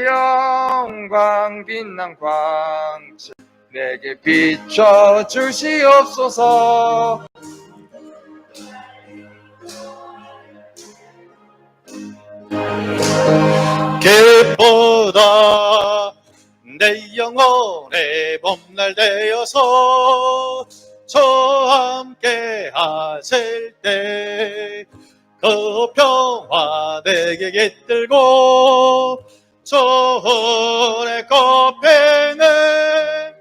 나의 영광 빛난 광채 내게 비춰 주시옵소서. 기쁘다 내 영혼의 봄날 되어서 저와 함께 하실 때 그 평화 내게 깃들고 저의 겉에는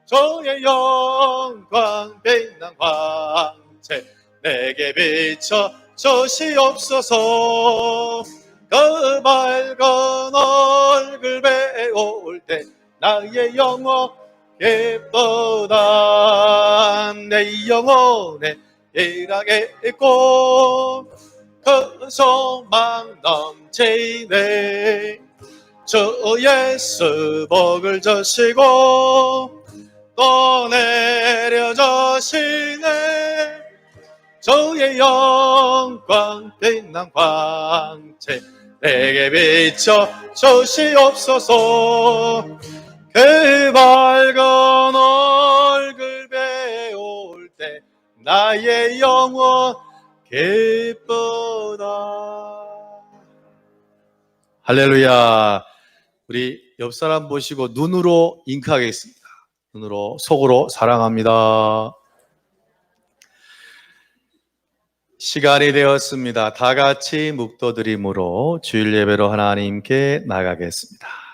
저의 영광 빛난 광채 내게 비춰 주시옵소서. 그 밝은 얼굴 배울 때 나의 영혼 기쁘다. 내 영혼에 일하겠고 그 소망 넘치네. 주 예수 복을 주시고 또 내려주시네. 주의 영광 빛난 광채 내게 비춰 주시옵소서. 그 밝은 얼굴 배울 때 나의 영혼 기쁘다. 할렐루야. 우리 옆 사람 보시고 눈으로 잉크하겠습니다. 눈으로, 속으로 사랑합니다. 시간이 되었습니다. 다 같이 묵도드림으로 주일 예배로 하나님께 나가겠습니다.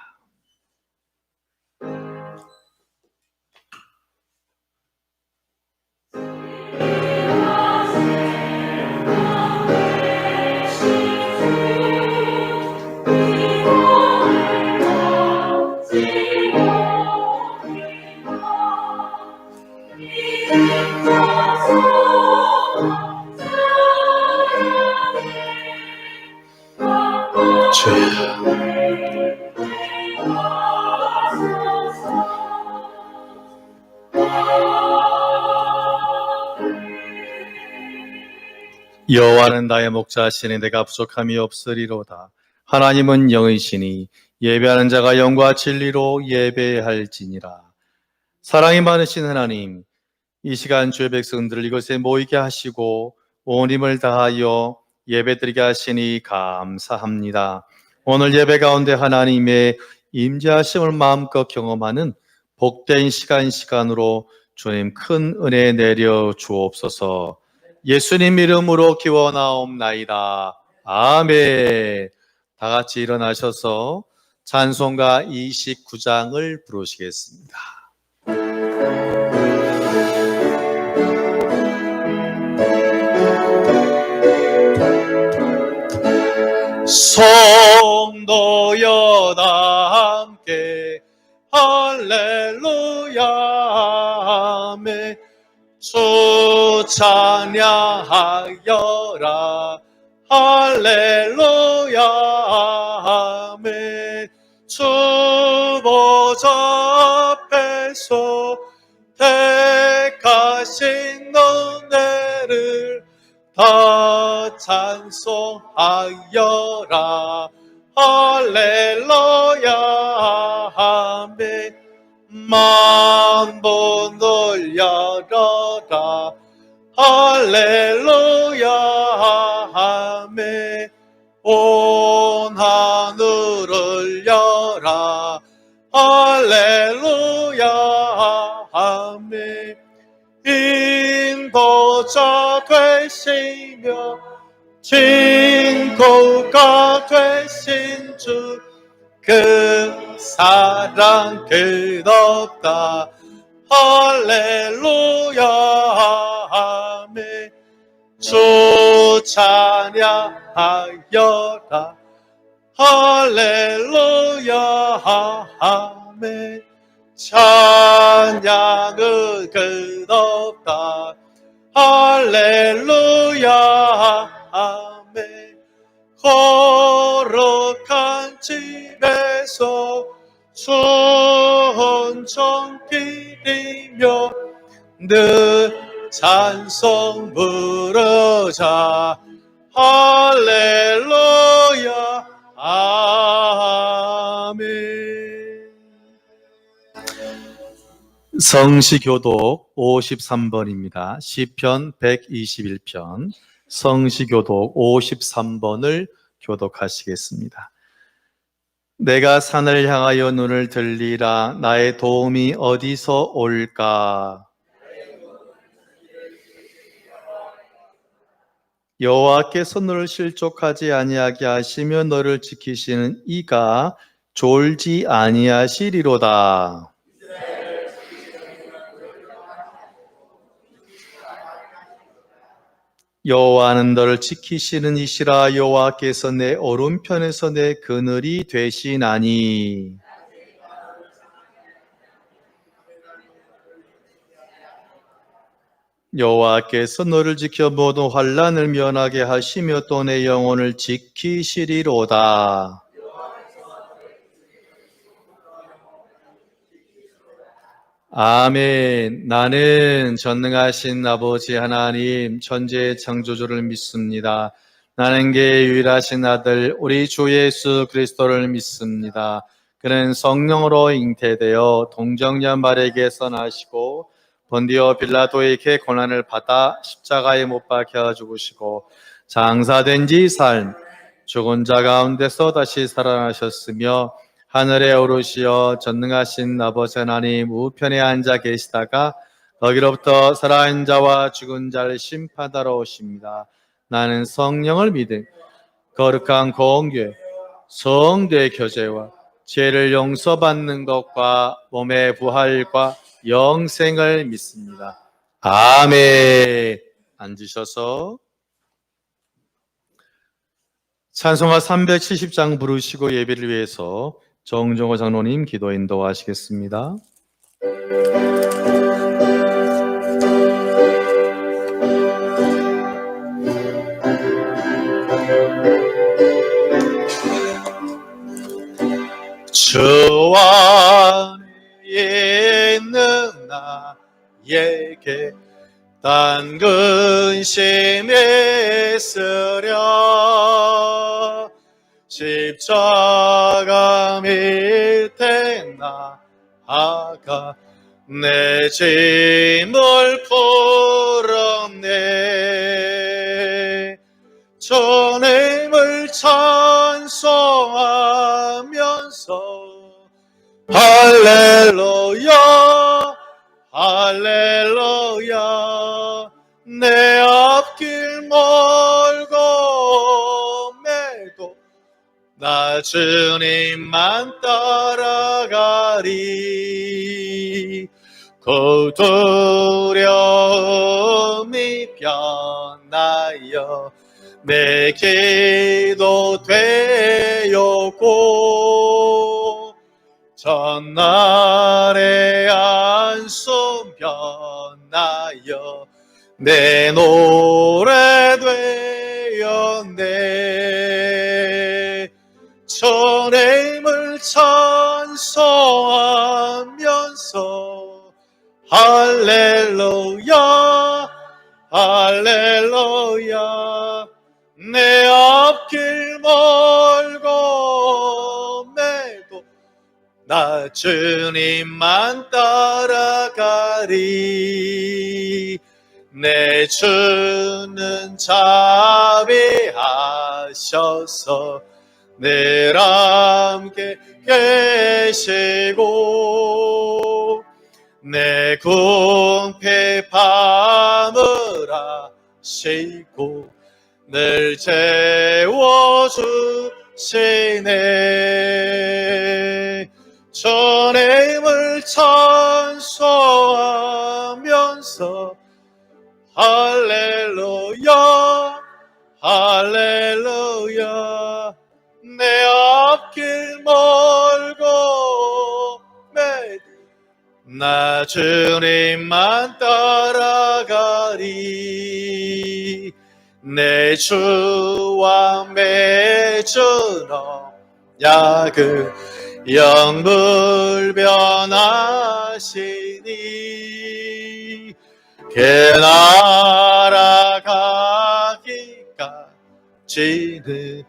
여호와는 나의 목자시니 내가 부족함이 없으리로다. 하나님은 영이시니 예배하는 자가 영과 진리로 예배할지니라. 사랑이 많으신 하나님, 이 시간 주의 백성들을 이곳에 모이게 하시고 온 힘을 다하여 예배드리게 하시니 감사합니다. 오늘 예배 가운데 하나님의 임재하심을 마음껏 경험하는 복된 시간으로 주님 큰 은혜 내려 주옵소서. 예수님 이름으로 기원하옵나이다. 아멘. 다 같이 일어나셔서 찬송가 29장을 부르시겠습니다. 성도여 다 함께 할렐루야 아멘. 주 찬양하여라 할렐루야 아멘. 주 보좌 앞에서 택하신 너네를 다 찬송하여라 할렐루야 아멘. 만번 돌려라 할렐루야 아멘. 온 하늘을 열라 할렐루야 아멘. 인도자 되시며 친구가 되신 주 그 사랑 끝없다 할렐루야 아멘. 주 찬양하여라 할렐루야 아멘. 찬양은 끝없다 할렐루야 아멘. 거룩한 집에서 순종 드리며 늘 찬송 부르자 할렐루야 아멘. 성시교독 53번입니다. 시편 121편 성시교독 53번을 교독하시겠습니다. 내가 산을 향하여 눈을 들리라. 나의 도움이 어디서 올까? 여호와께서 너를 실족하지 아니하게 하시며 너를 지키시는 이가 졸지 아니하시리로다. 여호와는 너를 지키시는 이시라. 여호와께서 내 오른편에서 내 그늘이 되시나니. 여호와께서 너를 지켜 모든 환난을 면하게 하시며 또 내 영혼을 지키시리로다. 아멘. 나는 전능하신 아버지 하나님 천지의 창조주를 믿습니다. 나는 그의 유일하신 아들 우리 주 예수 그리스도를 믿습니다. 그는 성령으로 잉태되어 동정녀 마리아에게서 나시고 본디오 빌라도에게 고난을 받아 십자가에 못 박혀 죽으시고 장사된 지 사흘 죽은 자 가운데서 다시 살아나셨으며 하늘에 오르시어 전능하신 아버지 하나님 우편에 앉아 계시다가 거기로부터 살아있는 자와 죽은 자를 심판하러 오십니다. 나는 성령을 믿음 거룩한 공교회 성도의 교제와 죄를 용서받는 것과 몸의 부활과 영생을 믿습니다. 아멘. 앉으셔서 찬송가 370장 부르시고 예배를 위해서 정종호 장로님 기도 인도하시겠습니다. 주 안에 있는 나에게 단 근심에 쓰려 십자가 밑에 나아가 내 짐을 풀었네. 주님을 찬송하면서 할렐루야 할렐루야 내 앞길 멀고 매도 나 주님만 따라가리. 그 두려움이 변하여 내 기도 되었고 전날의 안숨 변하여 내 노래 되었네. 주님을 찬송하면서 할렐루야 할렐루야 내 앞길 멀고 매도 나 주님만 따라가리. 내 주는 자비하셔서 늘 함께 계시고 내 궁핍함을 아시고 늘 채워주시네. 주님을 찬송하면서 할렐루야 할렐루야 내 앞길 멀고 나 주님만 따라가리. 내 주와 맺은 언약을 영불변하시니 그 나라 가기까지는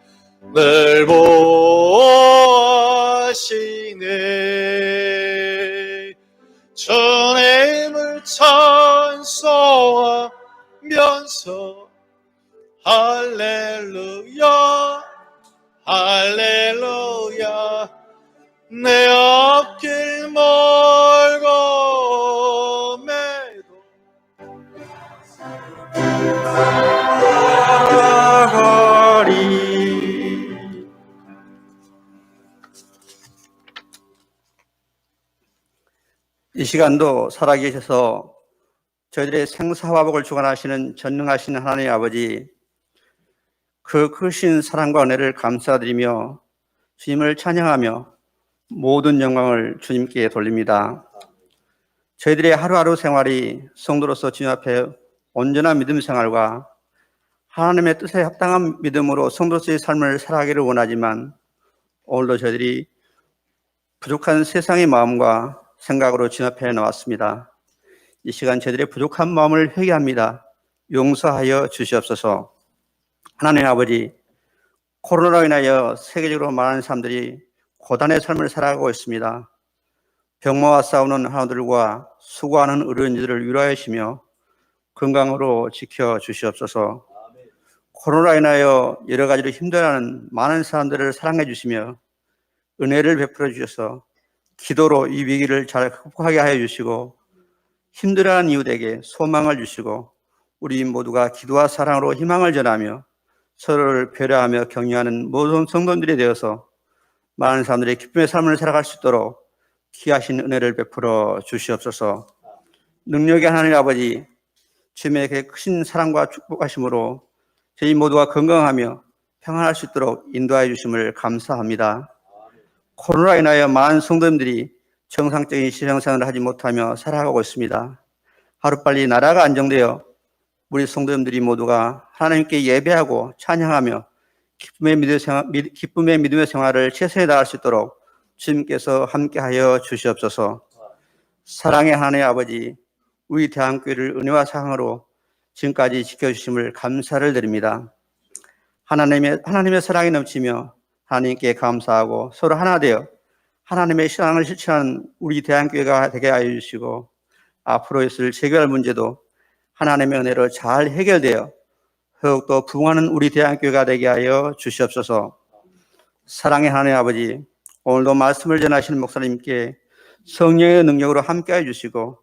늘 보호하시네. 주님 내 앞길 멀고 매도 나가리. 이 시간도 살아계셔서 저희들의 생사화복을 주관하시는 전능하신 하나님 아버지, 그 크신 사랑과 은혜를 감사드리며 주님을 찬양하며 모든 영광을 주님께 돌립니다. 저희들의 하루하루 생활이 성도로서 주님 앞에 온전한 믿음 생활과 하나님의 뜻에 합당한 믿음으로 성도로서의 삶을 살아가기를 원하지만, 오늘도 저희들이 부족한 세상의 마음과 생각으로 주님 앞에 나왔습니다. 이 시간 저희들의 부족한 마음을 회개합니다. 용서하여 주시옵소서. 하나님 아버지, 코로나로 인하여 세계적으로 많은 사람들이 고단의 삶을 살아가고 있습니다. 병마와 싸우는 하나들과 수고하는 의료인들을 위로하시며 건강으로 지켜 주시옵소서. 코로나로 인하여 여러 가지로 힘들어하는 많은 사람들을 사랑해 주시며 은혜를 베풀어 주셔서 기도로 이 위기를 잘 극복하게 하여 주시고, 힘들어하는 이웃에게 소망을 주시고, 우리 모두가 기도와 사랑으로 희망을 전하며 서로를 배려하며 격려하는 모든 성도들이 되어서 많은 사람들이 기쁨의 삶을 살아갈 수 있도록 귀하신 은혜를 베풀어 주시옵소서. 능력의 하나님 아버지, 주님의 크신 사랑과 축복하심으로 저희 모두가 건강하며 평안할 수 있도록 인도하여 주심을 감사합니다. 코로나 인하여 많은 성도님들이 정상적인 신앙생활을 하지 못하며 살아가고 있습니다. 하루빨리 나라가 안정되어 우리 성도님들이 모두가 하나님께 예배하고 찬양하며 기쁨의 믿음의 생활을 최선에 다할 수 있도록 주님께서 함께하여 주시옵소서. 사랑의 하나님 아버지, 우리 대한교회를 은혜와 사랑으로 지금까지 지켜주심을 감사를 드립니다. 하나님의 사랑이 넘치며 하나님께 감사하고 서로 하나 되어 하나님의 신앙을 실천하는 우리 대한교회가 되게 하여 주시고, 앞으로 있을 재결 문제도 하나님의 은혜로 잘 해결되어 더욱더 부흥하는 우리 대한교회가 되게 하여 주시옵소서. 사랑의 하나님 아버지, 오늘도 말씀을 전하시는 목사님께 성령의 능력으로 함께해 주시고,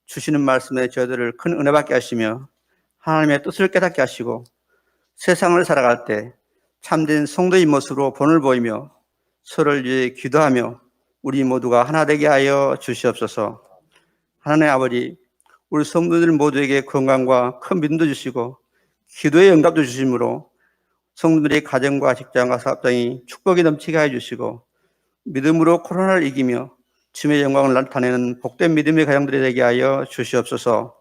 주시는 말씀에 저희들을 큰 은혜 받게 하시며 하나님의 뜻을 깨닫게 하시고, 세상을 살아갈 때 참된 성도의 모습으로 본을 보이며 서로를 위해 기도하며 우리 모두가 하나 되게 하여 주시옵소서. 하나님 아버지, 우리 성도들 모두에게 건강과 큰 믿음도 주시고 기도의 응답도 주심으로 성도들의 가정과 직장과 사업장이 축복이 넘치게 하여 주시고, 믿음으로 코로나를 이기며 주님의 영광을 나타내는 복된 믿음의 가정들이 되게 하여 주시옵소서.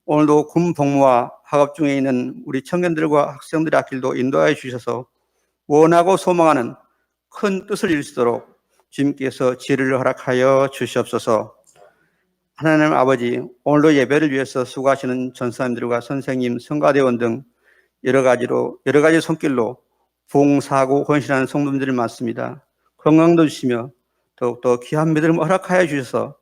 오늘도 군 복무와 학업 중에 있는 우리 청년들과 학생들의 앞길도 인도하여 주셔서 원하고 소망하는 큰 뜻을 이룰 수 있도록 주님께서 지혜를 허락하여 주시옵소서. 하나님 아버지, 오늘도 예배를 위해서 수고하시는 전사님들과 선생님, 성가대원 등 여러 가지 손길로 봉사하고 헌신하는 성도님들이 많습니다. 건강도 주시며 더욱더 귀한 믿음을 허락하여 주셔서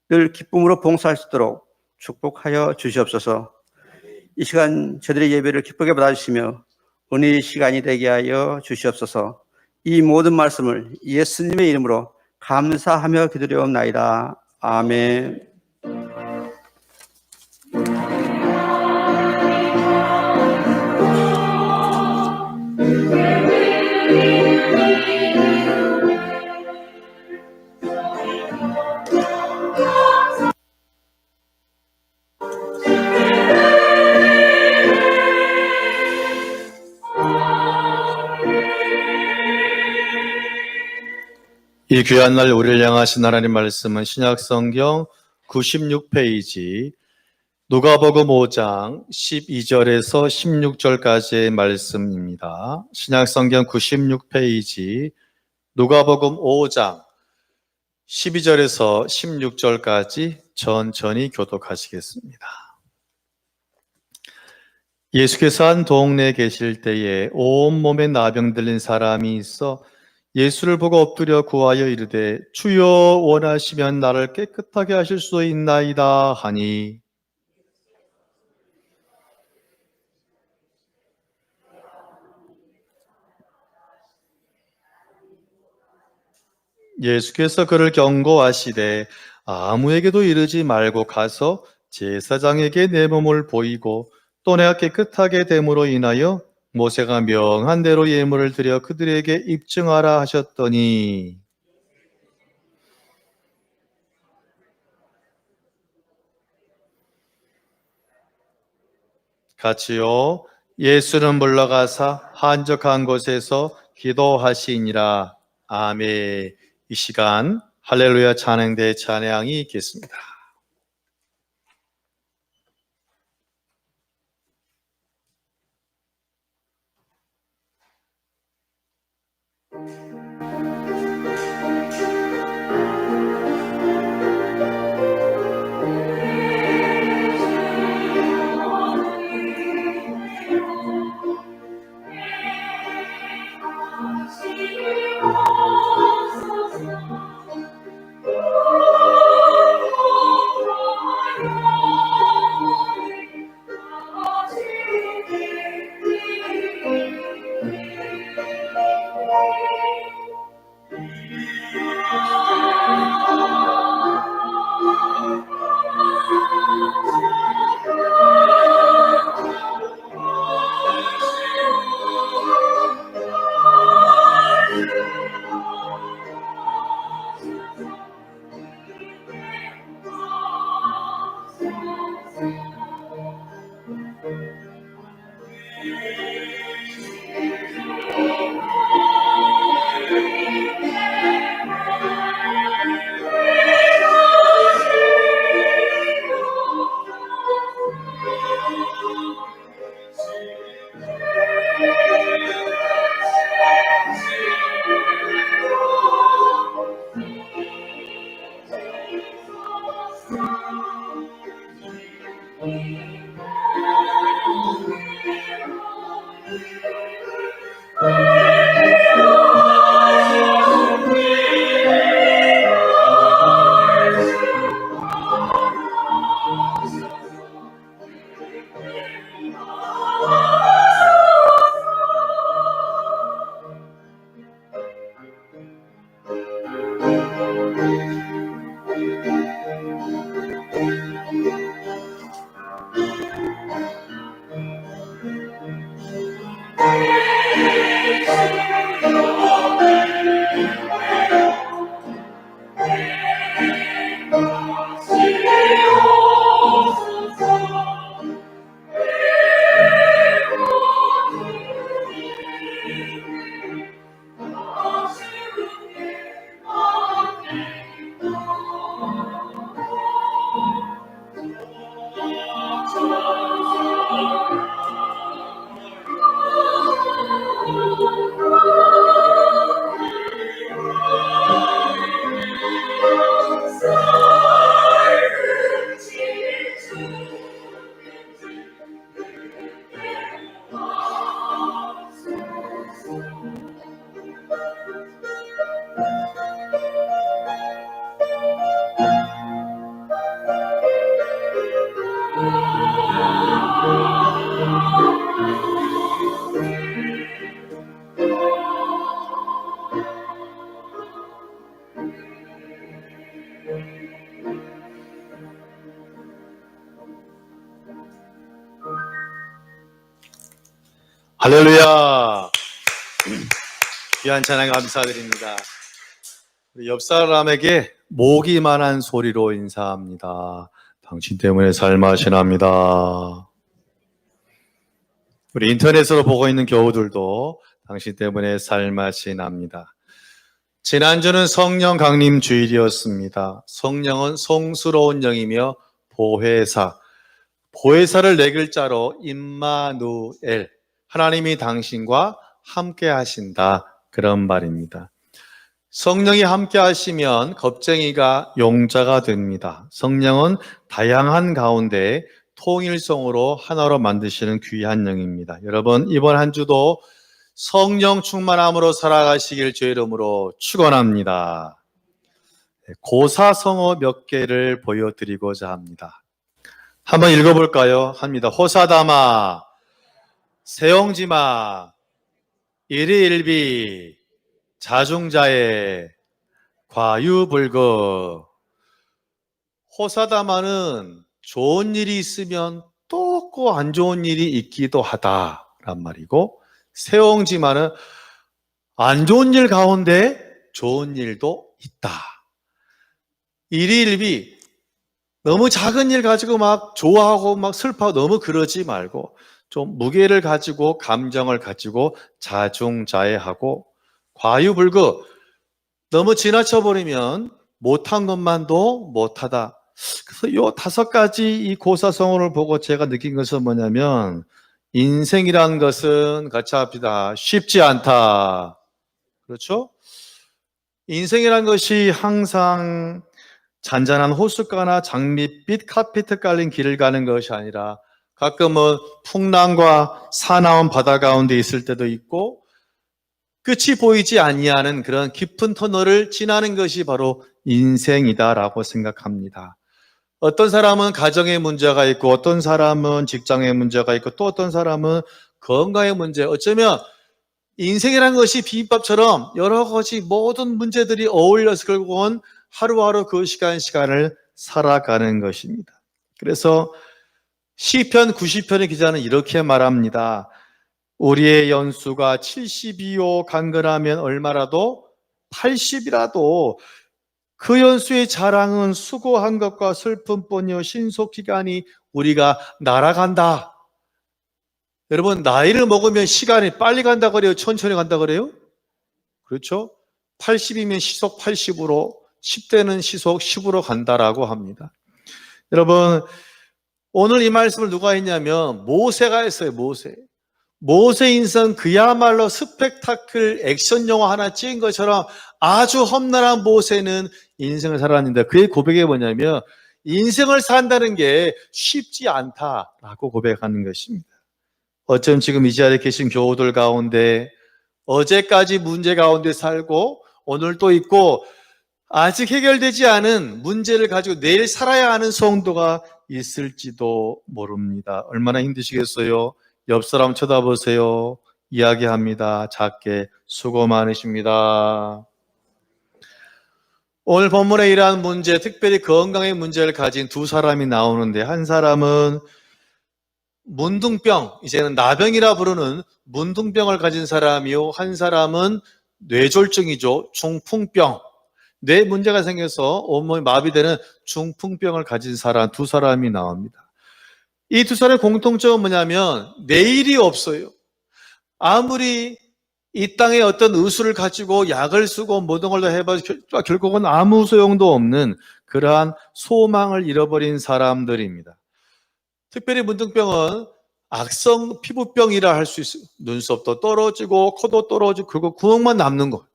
늘 기쁨으로 봉사할 수 있도록 축복하여 주시옵소서. 이 시간 저들의 예배를 기쁘게 받아주시며 은혜의 시간이 되게 하여 주시옵소서. 이 모든 말씀을 예수님의 이름으로 감사하며 기도드리옵나이다. 아멘. 이 귀한 날 우리를 향하신 하나님 말씀은 신약성경 96페이지 누가복음 5장 12절에서 16절까지의 말씀입니다. 신약성경 96페이지 누가복음 5장 12절에서 16절까지 천천히 교독하시겠습니다. 예수께서 한 동네에 계실 때에 온몸에 나병 들린 사람이 있어 예수를 보고 엎드려 구하여 이르되 주여 원하시면 나를 깨끗하게 하실 수 있나이다 하니, 예수께서 그를 경고하시되 아무에게도 이르지 말고 가서 제사장에게 내 몸을 보이고 또 내가 깨끗하게 됨으로 인하여 모세가 명한 대로 예물을 드려 그들에게 입증하라 하셨더니 같이요. 예수는 물러가사 한적한 곳에서 기도하시니라. 아멘. 이 시간 할렐루야 찬양대 찬양이 있겠습니다. 할렐루야. 귀한 찬양 감사드립니다. 우리 옆 사람에게 모기만한 소리로 인사합니다. 당신 때문에 살맛이납니다. 우리 인터넷으로 보고 있는 교우들도 당신 때문에 살맛이 납니다. 지난주는 성령 강림 주일이었습니다. 성령은 성스러운 영이며 보혜사. 보혜사를 네 글자로 임마누엘. 하나님이 당신과 함께 하신다. 그런 말입니다. 성령이 함께 하시면 겁쟁이가 용자가 됩니다. 성령은 다양한 가운데 통일성으로 하나로 만드시는 귀한 영입니다. 여러분, 이번 한 주도 성령 충만함으로 살아가시길 주의 이름으로 축원합니다. 고사성어 몇 개를 보여드리고자 합니다. 한번 읽어볼까요? 합니다. 호사다마, 세용지마, 일희일비, 자중자애, 과유불급. 호사다마는 좋은 일이 있으면 또 그 안 좋은 일이 있기도 하다란 말이고, 세옹지마는 안 좋은 일 가운데 좋은 일도 있다. 일희일비 너무 작은 일 가지고 막 좋아하고 막 슬퍼하고 너무 그러지 말고 좀 무게를 가지고 감정을 가지고 자중자애하고, 과유불급, 너무 지나쳐버리면 못한 것만도 못하다. 그래서 요 5가지 이 고사성어를 보고 제가 느낀 것은 뭐냐면, 인생이란 것은 같이 합시다. 쉽지 않다. 그렇죠? 인생이란 것이 항상 잔잔한 호숫가나 장밋빛 카페트 깔린 길을 가는 것이 아니라 가끔은 풍랑과 사나운 바다 가운데 있을 때도 있고, 끝이 보이지 아니하는 그런 깊은 터널을 지나는 것이 바로 인생이다라고 생각합니다. 어떤 사람은 가정에 문제가 있고, 어떤 사람은 직장에 문제가 있고, 또 어떤 사람은 건강에 문제, 어쩌면 인생이라는 것이 비빔밥처럼 여러 가지 모든 문제들이 어울려서 결국은 하루하루 그 시간을 살아가는 것입니다. 그래서 시편 90편의 기자는 이렇게 말합니다. 우리의 연수가 70이요 간근하면 얼마라도 80이라도 그 연수의 자랑은 수고한 것과 슬픔뿐이요 신속기간이 우리가 날아간다. 여러분, 나이를 먹으면 시간이 빨리 간다 그래요? 천천히 간다 그래요? 그렇죠? 80이면 시속 80으로, 10대는 시속 10으로 간다라고 합니다. 여러분, 오늘 이 말씀을 누가 했냐면 모세가 했어요. 모세 인생 그야말로 스펙타클 액션 영화 하나 찍은 것처럼 아주 험난한 모세는 인생을 살았는데, 그의 고백이 뭐냐면 인생을 산다는 게 쉽지 않다라고 고백하는 것입니다. 어쩜 지금 이 자리에 계신 교우들 가운데 어제까지 문제 가운데 살고 오늘 또 있고 아직 해결되지 않은 문제를 가지고 내일 살아야 하는 성도가 있을지도 모릅니다. 얼마나 힘드시겠어요? 옆 사람 쳐다보세요. 이야기합니다. 작게 수고 많으십니다. 오늘 본문에 이러한 문제, 특별히 건강의 문제를 가진 두 사람이 나오는데, 한 사람은 문둥병, 이제는 나병이라 부르는 문둥병을 가진 사람이요, 한 사람은 뇌졸중이죠. 중풍병, 뇌 문제가 생겨서 온몸이 마비되는 중풍병을 가진 사람, 두 사람이 나옵니다. 이 두 사람의 공통점은 뭐냐면 내일이 없어요. 아무리 이 땅에 어떤 의술을 가지고 약을 쓰고 모든 걸 다 해봐도 결국은 아무 소용도 없는 그러한 소망을 잃어버린 사람들입니다. 특별히 문둥병은 악성 피부병이라 할 수 있어요. 눈썹도 떨어지고 코도 떨어지고 그리고 구멍만 남는 것.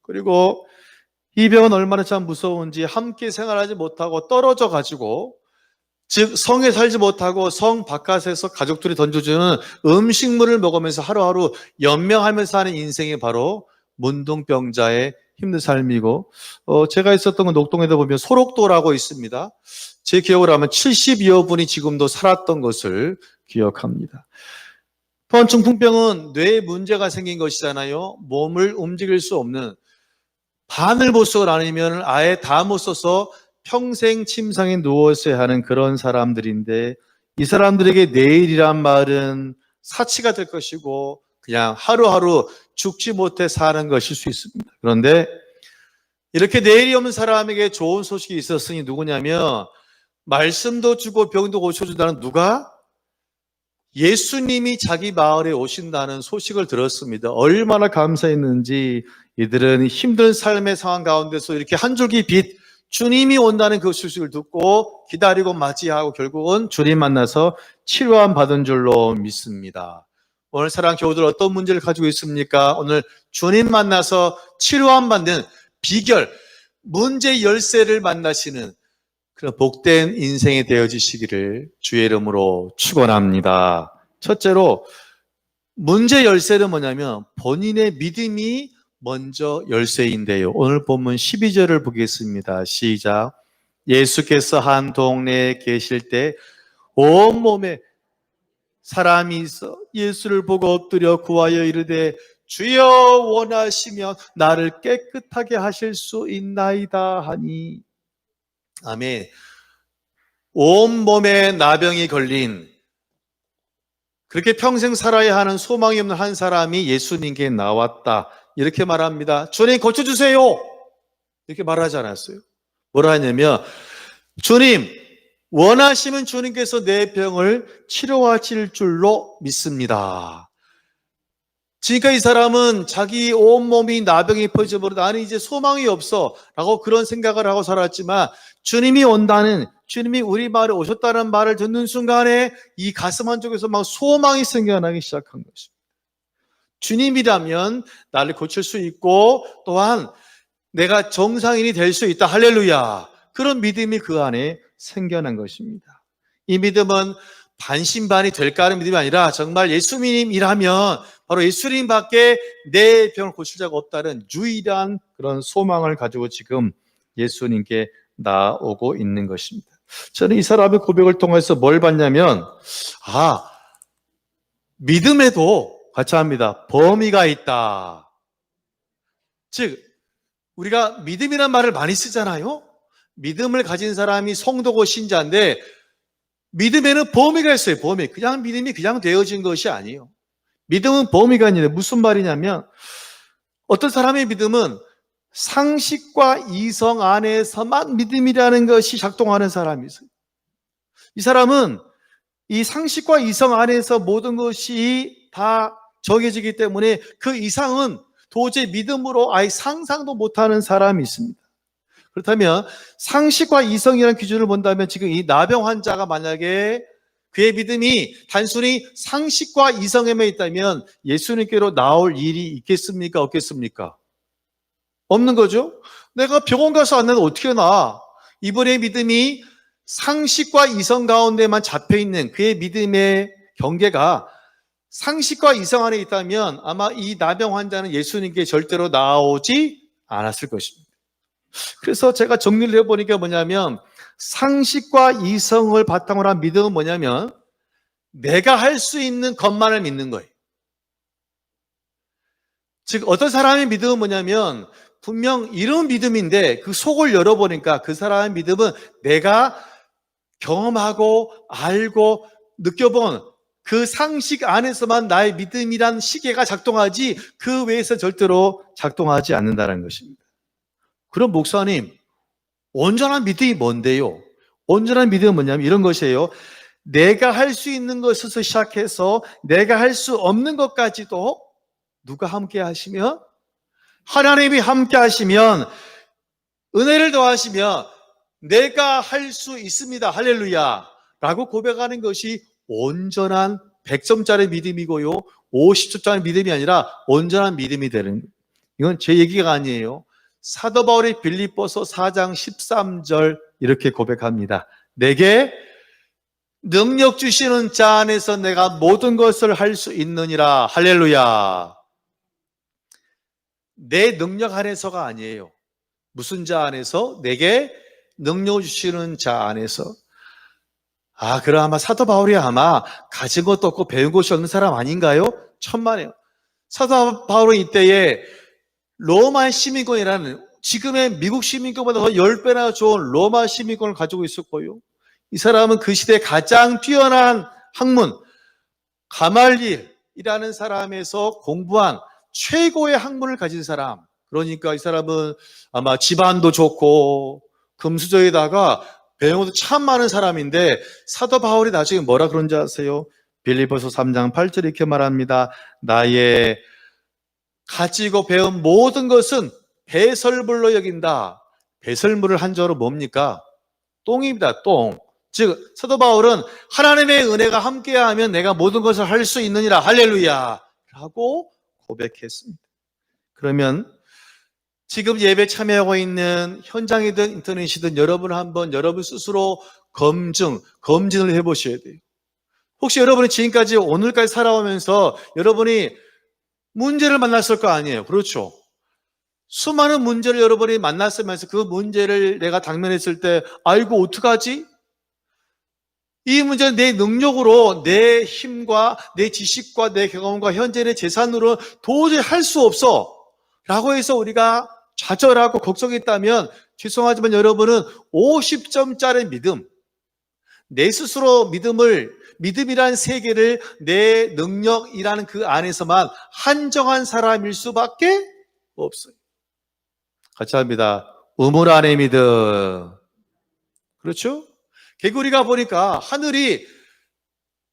그리고 이 병은 얼마나 참 무서운지, 함께 생활하지 못하고 떨어져 가지고, 즉 성에 살지 못하고 성 바깥에서 가족들이 던져주는 음식물을 먹으면서 하루하루 연명하면서 사는 인생이 바로 문둥병자의 힘든 삶이고, 제가 있었던 건 녹동에도 보면 소록도라고 있습니다. 제 기억으로 하면 70여 분이 지금도 살았던 것을 기억합니다. 또한 중풍병은 뇌에 문제가 생긴 것이잖아요. 몸을 움직일 수 없는, 반을 못 쓰고 아니면 아예 다 못 써서 평생 침상에 누워 있어야 하는 그런 사람들인데, 이 사람들에게 내일이란 말은 사치가 될 것이고 그냥 하루하루 죽지 못해 사는 것일 수 있습니다. 그런데 이렇게 내일이 없는 사람에게 좋은 소식이 있었으니 누구냐면, 말씀도 주고 병도 고쳐준다는 누가? 예수님이 자기 마을에 오신다는 소식을 들었습니다. 얼마나 감사했는지 이들은 힘든 삶의 상황 가운데서 이렇게 한 줄기 빛, 주님이 온다는 그 소식을 듣고 기다리고 맞이하고 결국은 주님 만나서 치료함 받은 줄로 믿습니다. 오늘 사랑하는 교우들, 어떤 문제를 가지고 있습니까? 오늘 주님 만나서 치료함 받는 비결, 문제 열쇠를 만나시는 그런 복된 인생이 되어지시기를 주의 이름으로 축원합니다. 첫째로, 문제 열쇠는 뭐냐면 본인의 믿음이 먼저 열쇠인데요. 오늘 본문 12절을 보겠습니다. 시작. 예수께서 한 동네에 계실 때 온몸에 사람이 있어 예수를 보고 엎드려 구하여 이르되 주여 원하시면 나를 깨끗하게 하실 수 있나이다 하니. 아멘. 온몸에 나병이 걸린, 그렇게 평생 살아야 하는 소망이 없는 한 사람이 예수님께 나왔다. 이렇게 말합니다. 주님 고쳐주세요. 이렇게 말하지 않았어요. 뭐라 하냐면, 주님 원하시면 주님께서 내 병을 치료하실 줄로 믿습니다. 그러니까 이 사람은 자기 온몸이 나병이 퍼져버려 나는 이제 소망이 없어 라고 그런 생각을 하고 살았지만, 주님이 온다는, 주님이 우리 마을에 오셨다는 말을 듣는 순간에 이 가슴 한쪽에서 막 소망이 생겨나기 시작한 것입니다. 주님이라면 나를 고칠 수 있고 또한 내가 정상인이 될 수 있다. 할렐루야. 그런 믿음이 그 안에 생겨난 것입니다. 이 믿음은 반신반이 될까 하는 믿음이 아니라 정말 예수님이라면 바로 예수님밖에 내 병을 고칠 자가 없다는 유일한 그런 소망을 가지고 지금 예수님께 나오고 있는 것입니다. 저는 이 사람의 고백을 통해서 뭘 봤냐면, 믿음에도 같이 합니다. 범위가 있다. 즉 우리가 믿음이란 말을 많이 쓰잖아요. 믿음을 가진 사람이 성도고 신자인데 믿음에는 범위가 있어요. 범위. 그냥 믿음이 그냥 되어진 것이 아니에요. 믿음은 범위가 있는데 무슨 말이냐면, 어떤 사람의 믿음은 상식과 이성 안에서만 믿음이라는 것이 작동하는 사람이 있어요. 이 사람은 이 상식과 이성 안에서 모든 것이 다 정해지기 때문에 그 이상은 도저히 믿음으로 아예 상상도 못하는 사람이 있습니다. 그렇다면 상식과 이성이라는 기준을 본다면 지금 이 나병 환자가 만약에 그의 믿음이 단순히 상식과 이성에만 있다면 예수님께로 나올 일이 있겠습니까? 없겠습니까? 없는 거죠. 내가 병원 가서 안 나면 어떻게 나? 이분의 믿음이 상식과 이성 가운데만 잡혀있는 그의 믿음의 경계가 상식과 이성 안에 있다면 아마 이 나병 환자는 예수님께 절대로 나오지 않았을 것입니다. 그래서 제가 정리를 해보니까 뭐냐면, 상식과 이성을 바탕으로 한 믿음은 뭐냐면 내가 할 수 있는 것만을 믿는 거예요. 즉 어떤 사람의 믿음은 뭐냐면 분명 이런 믿음인데 그 속을 열어보니까 그 사람의 믿음은 내가 경험하고 알고 느껴본 그 상식 안에서만 나의 믿음이란 시계가 작동하지 그 외에서 절대로 작동하지 않는다는 것입니다. 그럼 목사님, 온전한 믿음이 뭔데요? 온전한 믿음은 뭐냐면 이런 것이에요. 내가 할 수 있는 것에서 시작해서 내가 할 수 없는 것까지도 누가 함께 하시면? 하나님이 함께 하시면, 은혜를 더하시면 내가 할 수 있습니다. 할렐루야 라고 고백하는 것이 온전한 100점짜리 믿음이고요, 50점짜리 믿음이 아니라 온전한 믿음이 되는, 이건 제 얘기가 아니에요. 사도 바울이 빌립보서 4장 13절 이렇게 고백합니다. 내게 능력 주시는 자 안에서 내가 모든 것을 할 수 있느니라. 할렐루야. 내 능력 안에서가 아니에요. 무슨 자 안에서? 내게 능력 주시는 자 안에서. 그럼 아마 사도 바울이 아마 가진 것도 없고 배운 것이 없는 사람 아닌가요? 천만에요. 사도 바울은 이때에 로마 시민권이라는, 지금의 미국 시민권보다 더 10배나 좋은 로마 시민권을 가지고 있었고요, 이 사람은 그 시대에 가장 뛰어난 학문 가말리엘이라는 사람에서 공부한 최고의 학문을 가진 사람. 그러니까 이 사람은 아마 집안도 좋고 금수저에다가 배운 것도 참 많은 사람인데, 사도 바울이 나중에 뭐라 그런지 아세요? 빌립보서 3장 8절 이렇게 말합니다. 나의 가지고 배운 모든 것은 배설물로 여긴다. 배설물을 한자로 뭡니까? 똥입니다. 똥. 즉 사도 바울은 하나님의 은혜가 함께하면 내가 모든 것을 할 수 있느니라. 할렐루야 라고 고백했습니다. 그러면 지금 예배 참여하고 있는 현장이든 인터넷이든 여러분 한번 여러분 스스로 검진을 해보셔야 돼요. 혹시 여러분이 지금까지 오늘까지 살아오면서 여러분이 문제를 만났을 거 아니에요. 그렇죠? 수많은 문제를 여러분이 만났으면서 그 문제를 내가 당면했을 때 아이고 어떡하지? 이 문제는 내 능력으로, 내 힘과 내 지식과 내 경험과 현재 내 재산으로 도저히 할 수 없어 라고 해서 우리가 좌절하고 걱정했다면 죄송하지만 여러분은 50점짜리 믿음, 내 스스로 믿음이란 세계를 내 능력이라는 그 안에서만 한정한 사람일 수밖에 없어요. 같이 합니다. 우물 안의 믿음. 그렇죠? 개구리가 보니까 하늘이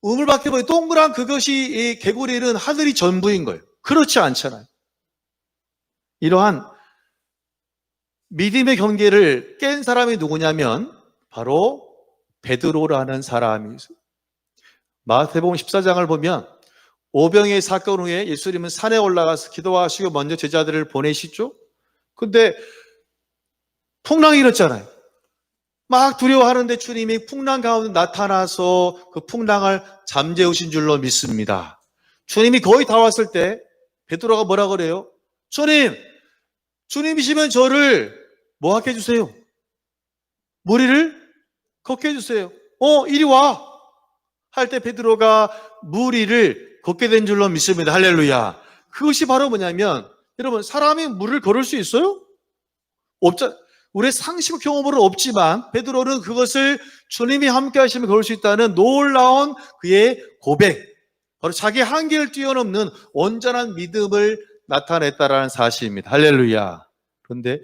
우물밖에 보니 동그란 그것이 이 개구리는 하늘이 전부인 거예요. 그렇지 않잖아요. 이러한 믿음의 경계를 깬 사람이 누구냐면 바로 베드로라는 사람이 있어요. 마태복음 14장을 보면 오병이의 사건 후에 예수님은 산에 올라가서 기도하시고 먼저 제자들을 보내시죠. 근데 풍랑이 일었잖아요. 막 두려워하는데 주님이 풍랑 가운데 나타나서 그 풍랑을 잠재우신 줄로 믿습니다. 주님이 거의 다 왔을 때 베드로가 뭐라 그래요? 주님이시면 저를 뭐 하게 해주세요? 물 위를 걷게 해주세요. 이리 와! 할 때 베드로가 물 위를 걷게 된 줄로 믿습니다. 할렐루야. 그것이 바로 뭐냐면 여러분, 사람이 물을 걸을 수 있어요? 우리의 상식 경험으로는 없지만 베드로는 그것을 주님이 함께 하시면 걸을 수 있다는 놀라운 그의 고백, 바로 자기 한계를 뛰어넘는 온전한 믿음을 나타냈다라는 사실입니다. 할렐루야. 그런데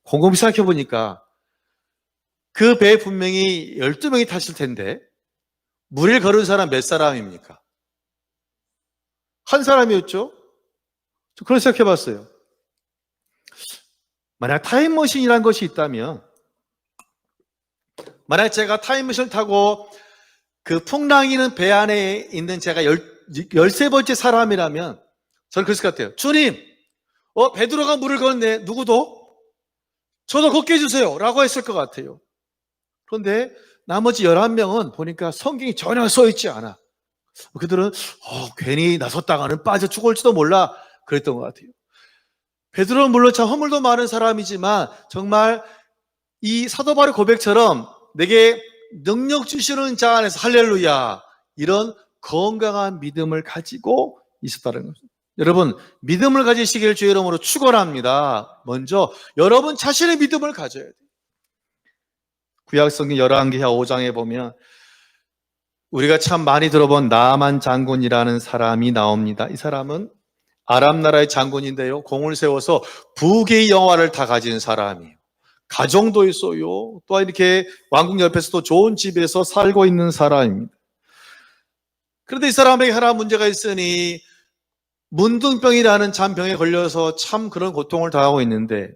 곰곰이 생각해 보니까 그 배에 분명히 12명이 탔을 텐데 물을 걸은 사람 몇 사람입니까? 한 사람이었죠? 저 그런 생각해 봤어요. 만약 타임머신이라는 것이 있다면, 만약 제가 타임머신을 타고 그 풍랑이는 배 안에 있는 제가 13번째 사람이라면 저는 그랬을 것 같아요. 주님, 베드로가 물을 걷네. 누구도? 저도 걷게 해주세요. 라고 했을 것 같아요. 그런데 나머지 11명은 보니까 성경이 전혀 써 있지 않아. 그들은 괜히 나섰다가는 빠져 죽을지도 몰라 그랬던 것 같아요. 베드로는 물론 참 허물도 많은 사람이지만 정말 이 사도 바울의 고백처럼 내게 능력 주시는 자 안에서 할렐루야 이런 건강한 믿음을 가지고 있었다는 거죠. 여러분, 믿음을 가지시길 주의 이름으로 축원합니다. 먼저 여러분 자신의 믿음을 가져야 돼요. 구약성경 열왕기하 5장에 보면 우리가 참 많이 들어본 나아만 장군이라는 사람이 나옵니다. 이 사람은 아람 나라의 장군인데요, 공을 세워서 부귀 영화를 다 가진 사람이에요. 가정도 있어요. 또 이렇게 왕궁 옆에서도 좋은 집에서 살고 있는 사람입니다. 그런데 이 사람에게 하나 문제가 있으니 문둥병이라는 잔병에 걸려서 참 그런 고통을 당하고 있는데,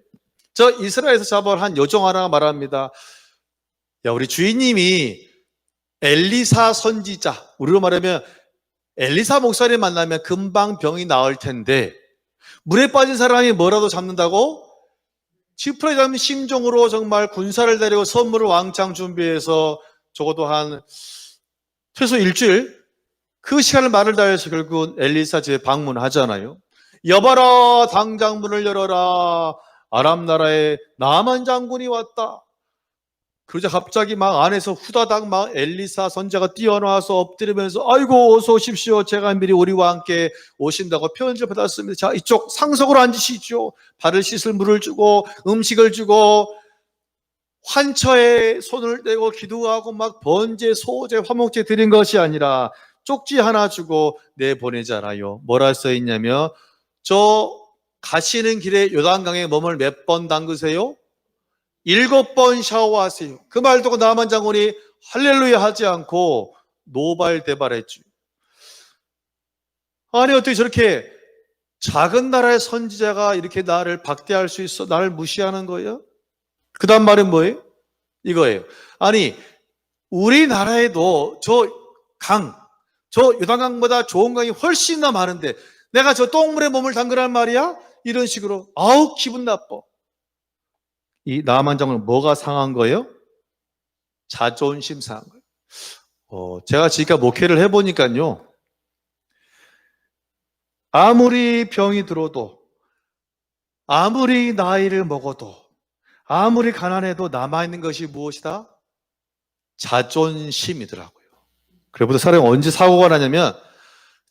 저 이스라엘에서 잡아온 한 여종 하나가 말합니다. 야, 우리 주인님이 엘리사 선지자, 우리로 말하면 엘리사 목사님 만나면 금방 병이 나을 텐데 물에 빠진 사람이 뭐라도 잡는다고? 지푸라기 잡는 심정으로 정말 군사를 데리고 선물을 왕창 준비해서 적어도 한 최소 일주일 그 시간을 말을 다해서 결국은 엘리사 집에 방문하잖아요. 여봐라, 당장 문을 열어라. 아람 나라의 나아만 장군이 왔다. 그러자 갑자기 막 안에서 후다닥 막 엘리사 선지자가 뛰어나와서 엎드리면서 아이고 어서 오십시오. 제가 미리 우리와 함께 오신다고 편지를 받았습니다. 자, 이쪽 상석으로 앉으시죠. 발을 씻을 물을 주고 음식을 주고 환처에 손을 대고 기도하고 막 번제, 소제, 화목제 드린 것이 아니라 쪽지 하나 주고 내보내잖아요. 뭐라 써 있냐면 저 가시는 길에 요단강에 몸을 몇 번 담그세요? 7번 샤워하세요. 그 말 듣고 나아만 장군이 할렐루야 하지 않고 노발대발했죠. 아니 어떻게 저렇게 작은 나라의 선지자가 이렇게 나를 박대할 수 있어? 나를 무시하는 거예요? 그 다음 말은 뭐예요? 이거예요. 아니 우리나라에도 저 요단강보다 좋은 강이 훨씬 더 많은데 내가 저 똥물에 몸을 담그란 말이야? 이런 식으로 아우 기분 나빠. 이 나아만 장군은 뭐가 상한 거예요? 자존심 상한 거예요. 제가 지금까지 목회를 해보니까요, 아무리 병이 들어도, 아무리 나이를 먹어도, 아무리 가난해도 남아있는 것이 무엇이다? 자존심이더라고요. 그래부터 사람이 언제 사고가 나냐면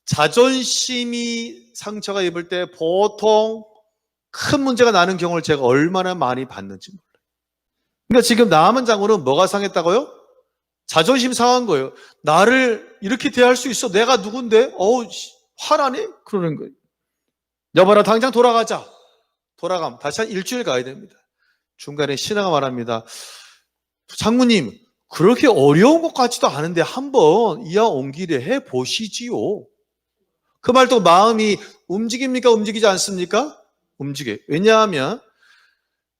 자존심이 상처가 입을 때 보통 큰 문제가 나는 경우를 제가 얼마나 많이 봤는지 몰라요. 그러니까 지금 나아만 장군은 뭐가 상했다고요? 자존심 상한 거예요. 나를 이렇게 대할 수 있어? 내가 누군데? 화나네? 그러는 거예요. 여봐라, 당장 돌아가자. 돌아가면 다시 한 일주일 가야 됩니다. 중간에 신하가 말합니다. 장군님, 그렇게 어려운 것 같지도 않은데 한번 이왕 온 길에 해보시지요. 그 말 듣고 마음이 움직입니까? 움직이지 않습니까? 움직여요. 왜냐하면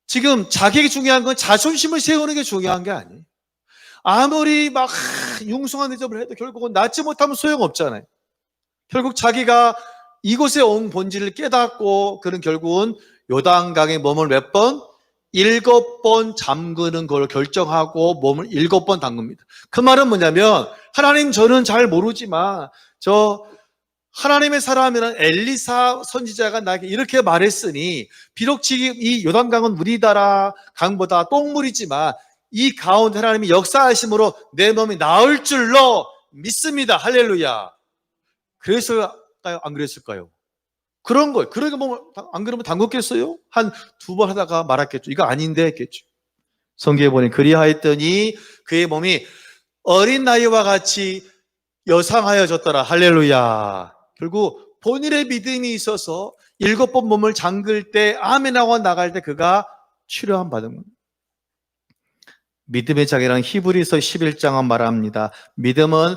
지금 자기에게 중요한 건 자존심을 세우는 게 중요한 게 아니에요. 아무리 막 융숭한 대접을 해도 결국은 낫지 못하면 소용없잖아요. 결국 자기가 이곳에 온 본질을 깨닫고 그는 결국은 요단강에 몸을 몇 번? 7번 잠그는 걸 결정하고 몸을 7번 담급니다. 그 말은 뭐냐면 하나님 저는 잘 모르지만 저 하나님의 사람이라는 엘리사 선지자가 나에게 이렇게 말했으니 비록 지금 이 요단강은 물이다라 강보다 똥물이지만 이 가운데 하나님이 역사하심으로 내 몸이 나을 줄로 믿습니다. 할렐루야. 그랬을까요? 안 그랬을까요? 그런 거예요. 그러니까 뭐 안 그러면 담궜겠어요? 한 2번 하다가 말았겠죠. 이거 아닌데 했겠죠. 성경에 보니 그리하였더니 그의 몸이 어린 나이와 같이 여상하여졌더라. 할렐루야. 결국 본인의 믿음이 있어서 7번 몸을 잠글 때 아멘하고 나갈 때 그가 치료함 받은 겁니다. 믿음의 자기랑 히브리서 11장은 말합니다. 믿음은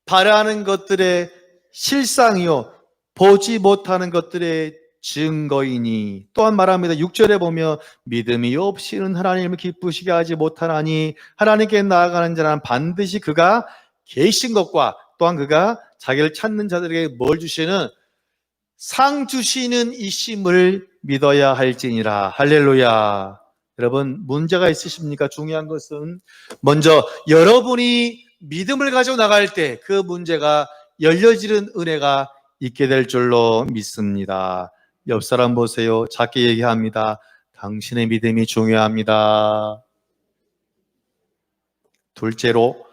바라는 것들의 실상이요 보지 못하는 것들의 증거이니. 또한 말합니다. 6절에 보면 믿음이 없이는 하나님을 기쁘시게 하지 못하나니 하나님께 나아가는 자는 반드시 그가 계신 것과 또한 그가 자기를 찾는 자들에게 뭘 주시는 상 주시는 이심을 믿어야 할지니라. 할렐루야. 여러분 문제가 있으십니까? 중요한 것은 먼저 여러분이 믿음을 가지고 나갈 때 그 문제가 열려지는 은혜가 있게 될 줄로 믿습니다. 옆 사람 보세요. 작게 얘기합니다. 당신의 믿음이 중요합니다. 둘째로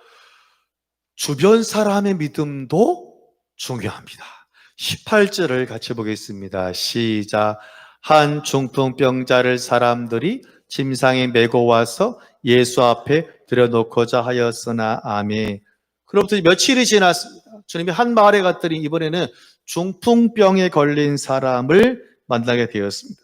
주변 사람의 믿음도 중요합니다. 18절을 같이 보겠습니다. 시작. 한 중풍병자를 사람들이 침상에 메고 와서 예수 앞에 들여놓고자 하였으나 아멘. 그로부터 며칠이 지났습니다. 주님이 한 마을에 갔더니 이번에는 중풍병에 걸린 사람을 만나게 되었습니다.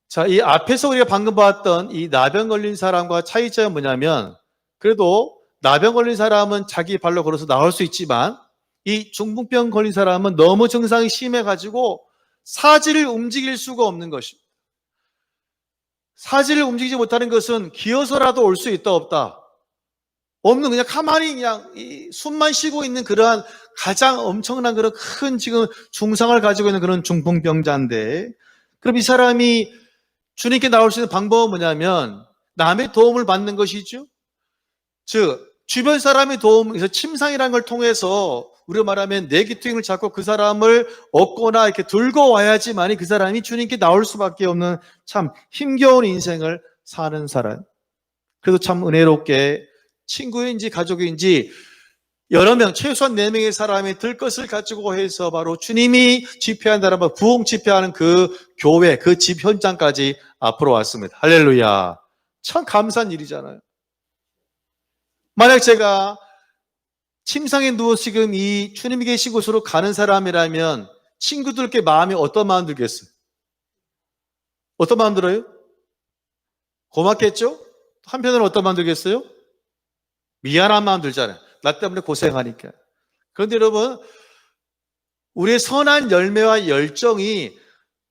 자, 이 앞에서 우리가 방금 봤던 이 나병 걸린 사람과 차이점은 뭐냐면 그래도 나병 걸린 사람은 자기 발로 걸어서 나올 수 있지만 이 중풍병 걸린 사람은 너무 증상이 심해가지고 사지를 움직일 수가 없는 것입니다. 사지를 움직이지 못하는 것은 기어서라도 올 수 있다 없다? 없는, 그냥 가만히 그냥 숨만 쉬고 있는 그러한 가장 엄청난 그런 큰 지금 중상을 가지고 있는 그런 중풍병자인데, 그럼 이 사람이 주님께 나올 수 있는 방법은 뭐냐면 남의 도움을 받는 것이죠. 즉 주변 사람의 도움, 그래서 침상이라는 걸 통해서 우리가 말하면 내기투임을 잡고 그 사람을 얻거나 이렇게 들고 와야지만이 그 사람이 주님께 나올 수밖에 없는 참 힘겨운 인생을 사는 사람. 그래도 참 은혜롭게 친구인지 가족인지 여러 명, 최소한 4명의 사람이 들 것을 가지고 해서 바로 주님이 집회한다라면 부흥 집회하는 그 교회, 그 집 현장까지 앞으로 왔습니다. 할렐루야. 참 감사한 일이잖아요. 만약 제가 침상에 누워 지금 이 주님이 계신 곳으로 가는 사람이라면 친구들께 마음이 어떤 마음 들겠어요? 어떤 마음 들어요? 고맙겠죠? 한편으로는 어떤 마음 들겠어요? 미안한 마음 들잖아요. 나 때문에 고생하니까. 그런데 여러분, 우리의 선한 열매와 열정이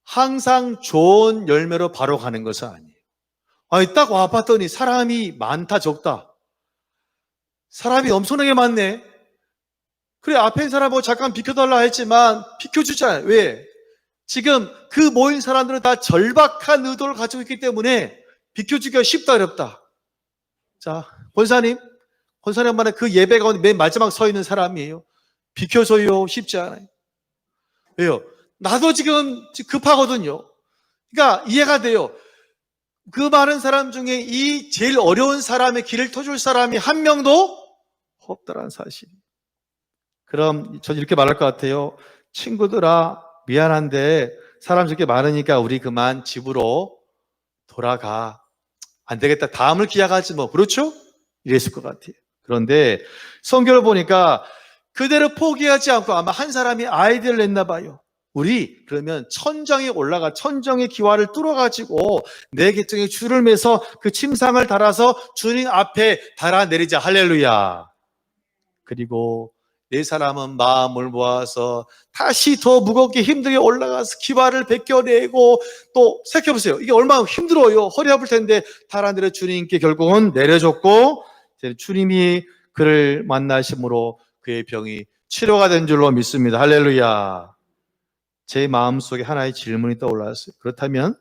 항상 좋은 열매로 바로 가는 것은 아니에요. 아니, 딱 와봤더니 사람이 많다 적다. 사람이 엄청나게 많네. 그래, 앞에 있는 사람하고 잠깐 비켜달라 했지만 비켜주잖아요. 왜? 지금 그 모인 사람들은 다 절박한 의도를 가지고 있기 때문에 비켜주기가 쉽다 어렵다. 자, 권사님 만에 그 예배 가운데 맨 마지막 서 있는 사람이에요. 비켜줘요. 쉽지 않아요. 왜요? 나도 지금 급하거든요. 그러니까 이해가 돼요. 그 많은 사람 중에 이 제일 어려운 사람의 길을 터줄 사람이 한 명도 없다라는 사실. 그럼 전 이렇게 말할 것 같아요. 친구들아, 미안한데 사람 저렇게 많으니까 우리 그만 집으로 돌아가. 안 되겠다. 다음을 기약하지 뭐. 그렇죠? 이랬을 것 같아요. 그런데 성경을 보니까 그대로 포기하지 않고 아마 한 사람이 아이디어를 냈나 봐요. 우리 그러면 천정에 올라가 천정의 기와를 뚫어가지고 네 계통의 줄을 매서 그 침상을 달아서 주님 앞에 달아내리자. 할렐루야. 그리고 네 사람은 마음을 모아서 다시 더 무겁게 힘들게 올라가서 기와를 벗겨내고 또 생각해보세요. 이게 얼마나 힘들어요. 허리 아플 텐데 달아내려 주님께 결국은 내려줬고 주님이 그를 만나심으로 그의 병이 치료가 된 줄로 믿습니다. 할렐루야. 제 마음속에 하나의 질문이 떠올랐어요. 그렇다면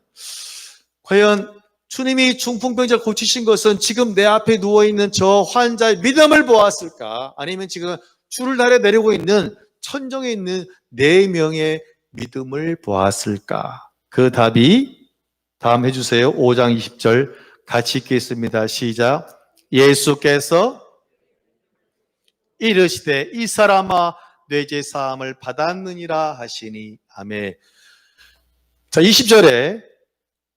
과연 주님이 중풍병자를 고치신 것은 지금 내 앞에 누워있는 저 환자의 믿음을 보았을까? 아니면 지금 줄을 달아 내리고 있는 천정에 있는 4명의 믿음을 보았을까? 그 답이 다음 해주세요. 5장 20절 같이 읽겠습니다. 시작. 예수께서 이르시되 이 사람아 뇌제 사함을 받았느니라 하시니. 아멘. 자, 20절에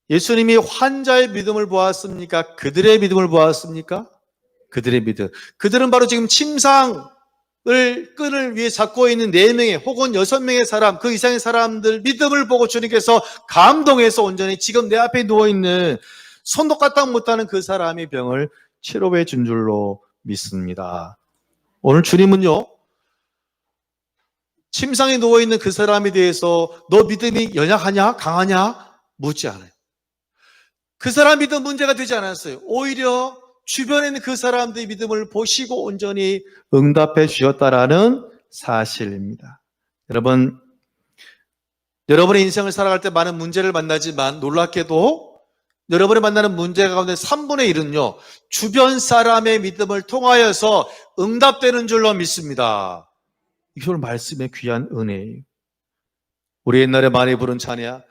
예수님이 환자의 믿음을 보았습니까? 그들의 믿음을 보았습니까? 그들의 믿음. 그들은 바로 지금 침상을 끈을 위해 잡고 있는 4명의 혹은 6명의 사람, 그 이상의 사람들 믿음을 보고 주님께서 감동해서 온전히 지금 내 앞에 누워있는 손도 까딱 못하는 그 사람의 병을 치료해 준 줄로 믿습니다. 오늘 주님은요, 침상에 누워있는 그 사람에 대해서 너 믿음이 연약하냐? 강하냐? 묻지 않아요. 그 사람 믿음 문제가 되지 않았어요. 오히려 주변에 있는 그 사람들의 믿음을 보시고 온전히 응답해 주셨다라는 사실입니다. 여러분, 여러분의 인생을 살아갈 때 많은 문제를 만나지만 놀랍게도 여러분이 만나는 문제 가운데 3분의 1은요, 주변 사람의 믿음을 통하여서 응답되는 줄로 믿습니다. 이게 오늘 말씀의 귀한 은혜예요. 우리 옛날에 많이 부른 찬양,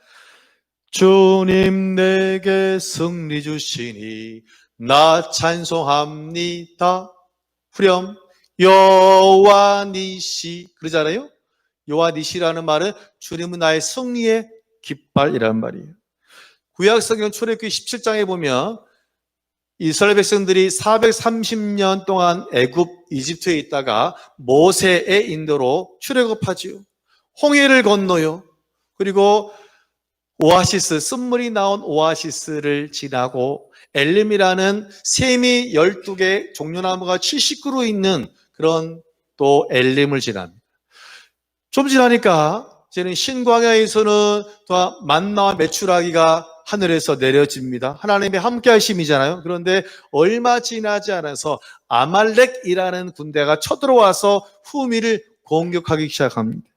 주님 내게 승리 주시니 나 찬송합니다. 후렴 여호와 니시 그러잖아요. 여호와 니시라는 말은 주님은 나의 승리의 깃발이라는 말이에요. 구약성경 출애굽기 17장에 보면 이스라엘 백성들이 430년 동안 이집트에 있다가 모세의 인도로 출애굽하지요. 홍해를 건너요. 그리고 오아시스, 쓴물이 나온 오아시스를 지나고 엘림이라는 샘이 12개 종려나무가 70그루 있는 그런 또 엘림을 지납니다. 좀 지나니까 이제는 신광야에서는 또 만나와 메추라기가 하늘에서 내려집니다. 하나님의 함께 하심이잖아요. 그런데 얼마 지나지 않아서 아말렉이라는 군대가 쳐들어와서 후미를 공격하기 시작합니다.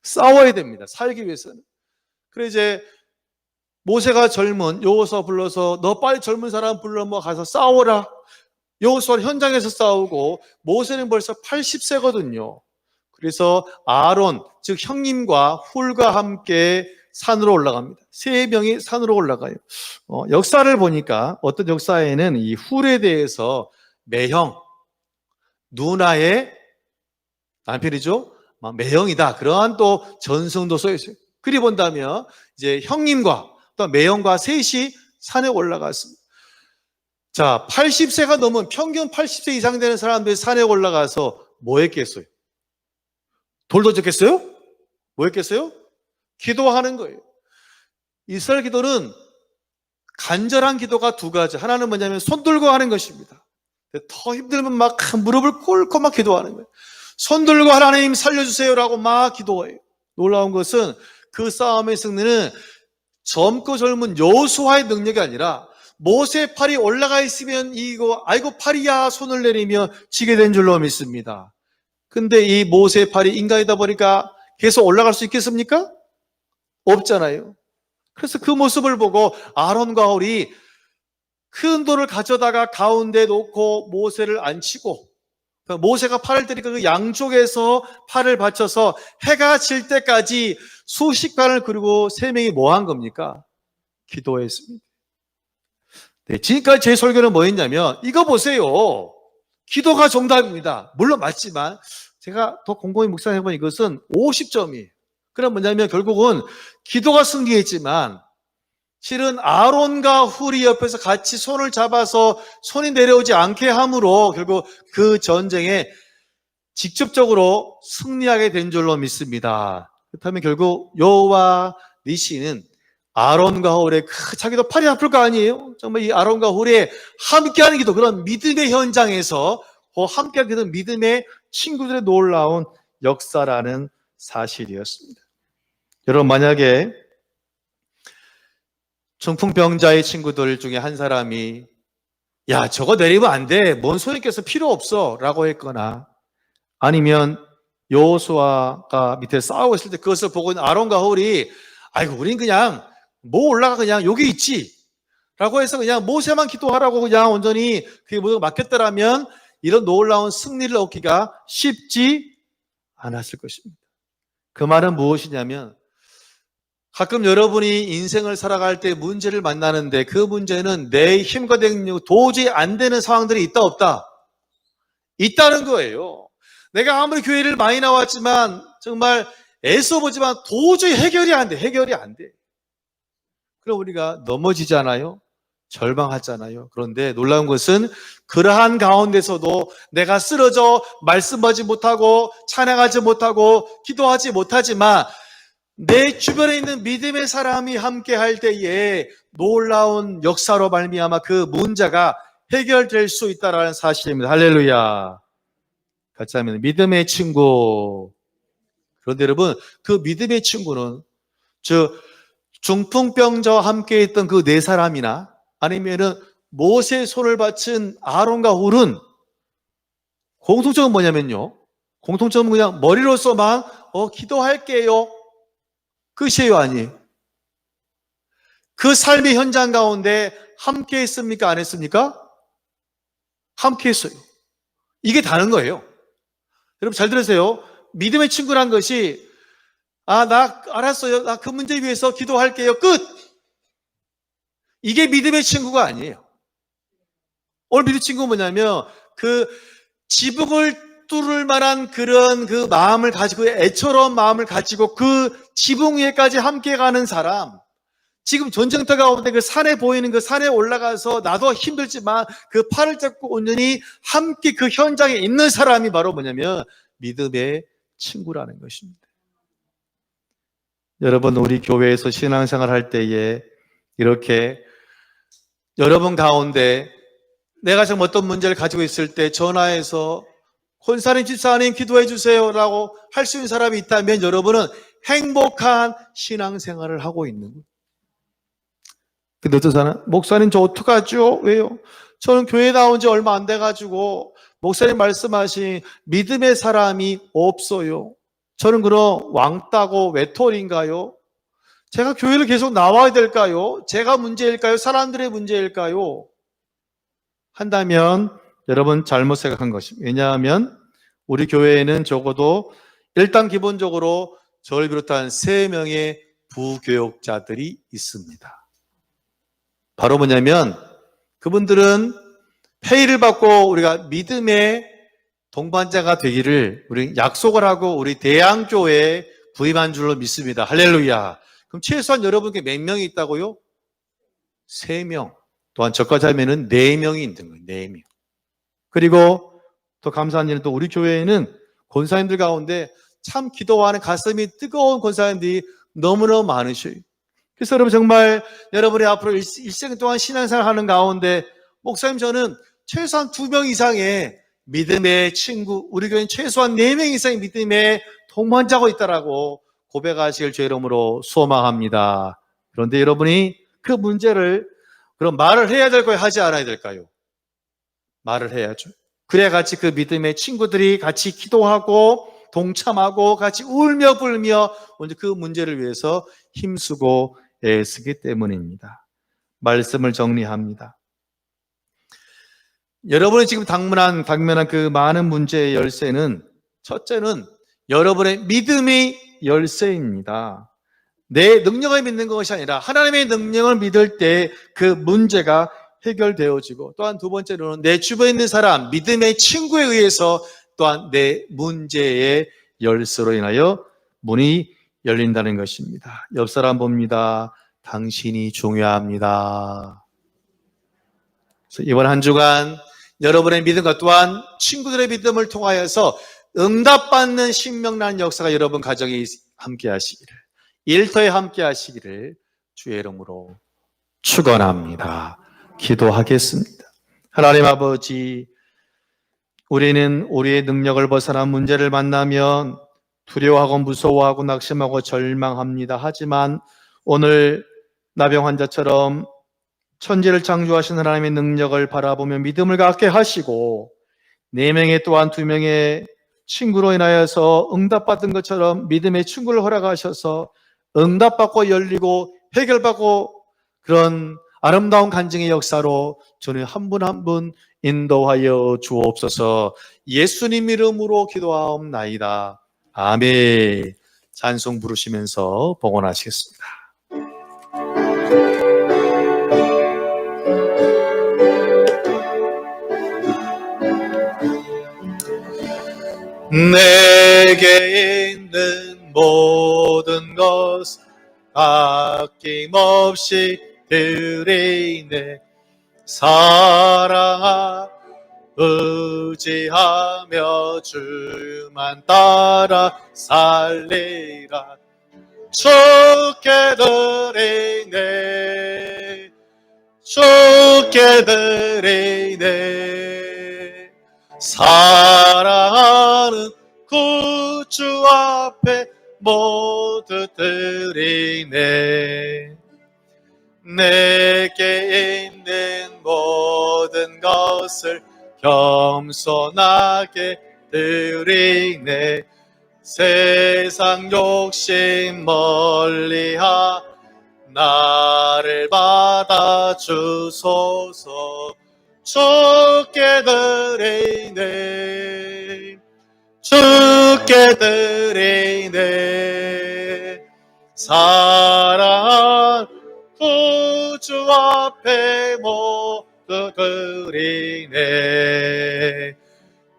싸워야 됩니다. 살기 위해서는. 그래 이제 모세가 젊은 여호수아 불러서 너 빨리 젊은 사람 불러 뭐 가서 싸워라. 여호수아는 현장에서 싸우고 모세는 벌써 80세거든요. 그래서 아론 즉 형님과 훌과 함께 산으로 올라갑니다. 3명이 산으로 올라가요. 역사를 보니까 어떤 역사에는 이 훌에 대해서 매형 누나의 남편이죠. 매형이다. 그러한 또 전승도 써 있어요. 그리 본다면 이제 형님과 또 매형과 셋이 산에 올라갔습니다. 자, 80세가 넘은 평균 80세 이상 되는 사람들이 산에 올라가서 뭐 했겠어요? 돌 던졌겠어요? 뭐 했겠어요? 기도하는 거예요. 이스라엘 기도는 간절한 기도가 2가지. 하나는 뭐냐면 손 들고 하는 것입니다. 더 힘들면 막 무릎을 꿇고 막 기도하는 거예요. 손 들고 하나님 살려주세요라고 막 기도해요. 놀라운 것은 그 싸움의 승리는 젊고 젊은 여호수아의 능력이 아니라 모세의 팔이 올라가 있으면 이거 아이고 팔이야 손을 내리며 지게 된 줄로 믿습니다. 근데 이 모세의 팔이 인간이다 보니까 계속 올라갈 수 있겠습니까? 없잖아요. 그래서 그 모습을 보고 아론과 홀이 큰 돌을 가져다가 가운데 놓고 모세를 앉히고 모세가 팔을 때리니까 그 양쪽에서 팔을 받쳐서 해가 질 때까지 수십 간을 그리고 3명이 뭐 한 겁니까? 기도했습니다. 네, 지금까지 제 설교는 뭐였냐면 이거 보세요. 기도가 정답입니다. 물론 맞지만 제가 더 곰곰이 묵상해보니 이것은 50점이에요. 그럼 뭐냐면 결국은 기도가 승리했지만 실은 아론과 훌이 옆에서 같이 손을 잡아서 손이 내려오지 않게 함으로 결국 그 전쟁에 직접적으로 승리하게 된 줄로 믿습니다. 그렇다면 결국 여호와 니시는 아론과 훌의 자기도 팔이 아플 거 아니에요? 정말 이 아론과 훌의 함께하는 기도, 그런 믿음의 현장에서 함께하는 기도, 믿음의 친구들의 놀라운 역사라는 사실이었습니다. 여러분, 만약에 중풍병자의 친구들 중에 한 사람이 야, 저거 내리면 안 돼, 뭔 소리께서 필요 없어 라고 했거나, 아니면 여호수아가 밑에 싸우고 있을 때 그것을 보고 있는 아론과 훌이 아이고 우린 그냥 뭐 올라가 그냥 여기 있지 라고 해서 그냥 모세만 기도하라고 그냥 온전히 그게 모두 맡겼더라면 이런 놀라운 승리를 얻기가 쉽지 않았을 것입니다. 그 말은 무엇이냐면 가끔 여러분이 인생을 살아갈 때 문제를 만나는데 그 문제는 내 힘과 능력 도저히 안 되는 상황들이 있다 없다? 있다는 거예요. 내가 아무리 교회를 많이 나왔지만 정말 애써보지만 도저히 해결이 안 돼. 해결이 안 돼. 그럼 우리가 넘어지잖아요. 절망하잖아요. 그런데 놀라운 것은 그러한 가운데서도 내가 쓰러져 말씀하지 못하고 찬양하지 못하고 기도하지 못하지만 내 주변에 있는 믿음의 사람이 함께 할 때에 놀라운 역사로 말미암아 그 문제가 해결될 수 있다는 사실입니다. 할렐루야. 같이 하면 믿음의 친구. 그런데 여러분, 그 믿음의 친구는 중풍병자와 함께 있던 그 네 사람이나 아니면은 모세의 손을 받친 아론과 훌은 공통점은 뭐냐면요, 공통점은 그냥 머리로서만 기도할게요 끝이에요? 아니에요. 그 삶의 현장 가운데 함께 했습니까? 안 했습니까? 함께 했어요. 이게 다른 거예요. 여러분 잘 들으세요. 믿음의 친구란 것이 나 알았어요. 나 그 문제 위해서 기도할게요. 끝. 이게 믿음의 친구가 아니에요. 오늘 믿음의 친구가 뭐냐면 그 지붕을 뚫을 만한 그런 그 마음을 가지고 애처로운 마음을 가지고 그 지붕 위에까지 함께 가는 사람. 지금 전쟁터 가운데 그 산에 보이는 그 산에 올라가서 나도 힘들지만 그 팔을 잡고 온전히 함께 그 현장에 있는 사람이 바로 뭐냐면 믿음의 친구라는 것입니다. 여러분, 우리 교회에서 신앙생활 할 때에 이렇게 여러분 가운데 내가 지금 어떤 문제를 가지고 있을 때 전화해서 권사님, 집사님 기도해 주세요 라고 할 수 있는 사람이 있다면 여러분은 행복한 신앙생활을 하고 있는 거예요. 근데 어떤 사람, 목사님 저 어떡하죠? 왜요? 저는 교회 나온 지 얼마 안 돼가지고 목사님 말씀하신 믿음의 사람이 없어요. 저는 그럼 왕따고 외톨인가요? 제가 교회를 계속 나와야 될까요? 제가 문제일까요? 사람들의 문제일까요? 한다면 여러분 잘못 생각한 것입니다. 왜냐하면 우리 교회에는 적어도 일단 기본적으로 저를 비롯한 3명의 부교육자들이 있습니다. 바로 뭐냐면 그분들은 페이를 받고 우리가 믿음의 동반자가 되기를 우리 약속을 하고 우리 대양교회에 부임한 줄로 믿습니다. 할렐루야. 그럼 최소한 여러분께 몇 명이 있다고요? 3명. 또한 저까지 하면은 4명이 있는 거예요. 4명. 그리고 또 감사한 일은 또 우리 교회에는 권사님들 가운데 참 기도하는 가슴이 뜨거운 권사님들이 너무너무 많으셔요. 그래서 여러분 정말 여러분의 앞으로 일생 동안 신앙생활 하는 가운데 목사님 저는 최소한 2명 이상의 믿음의 친구, 우리 교회는 최소한 4명 이상의 믿음의 동반자가 있다라고 고백하시길 주의 이름으로 소망합니다. 그런데 여러분이 그 문제를 그럼 말을 해야 될까요? 하지 않아야 될까요? 말을 해야죠. 그래야 같이 그 믿음의 친구들이 같이 기도하고 동참하고 같이 울며 불며 그 문제를 위해서 힘쓰고 애쓰기 때문입니다. 말씀을 정리합니다. 여러분이 지금 당면한 그 많은 문제의 열쇠는 첫째는 여러분의 믿음이 열쇠입니다. 내 능력을 믿는 것이 아니라 하나님의 능력을 믿을 때 그 문제가 해결되어지고, 또한 두 번째로는 내 주변에 있는 사람, 믿음의 친구에 의해서 또한 내 문제의 열쇠로 인하여 문이 열린다는 것입니다. 옆 사람 봅니다. 당신이 중요합니다. 그래서 이번 한 주간 여러분의 믿음과 또한 친구들의 믿음을 통하여서 응답받는 신명난 역사가 여러분 가정에 함께 하시기를, 일터에 함께 하시기를 주의 이름으로 축원합니다. 기도하겠습니다. 하나님 아버지, 우리는 우리의 능력을 벗어난 문제를 만나면 두려워하고 무서워하고 낙심하고 절망합니다. 하지만 오늘 나병 환자처럼 천지를 창조하신 하나님의 능력을 바라보며 믿음을 갖게 하시고 4명의 또한 2명의 친구로 인하여서 응답받은 것처럼 믿음의 친구를 허락하셔서 응답받고 열리고 해결받고 그런 아름다운 간증의 역사로 저는 한 분 한 분 인도하여 주옵소서. 예수님 이름으로 기도하옵나이다. 아멘. 찬송 부르시면서 봉헌하시겠습니다. 내게 있는 모든 것 아낌없이 드리네. 사랑하 의지하며 주만 따라 살리라. 주께 드리네, 주께 드리네. 사랑하는 구주 앞에 모두 드리네. 내게 있는 모든 것을 겸손하게 드리네. 세상 욕심 멀리하 나를 받아주소서. 주께 드리네, 주께 드리네. 사랑 구주 앞에 모두 드리네.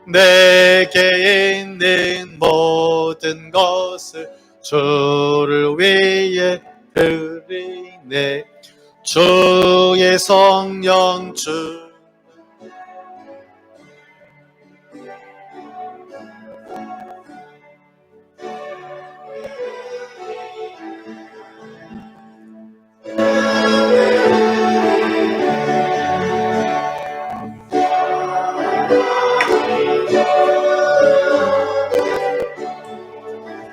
내게 있는 모든 것을 주를 위해 드리네. 주의 성령 주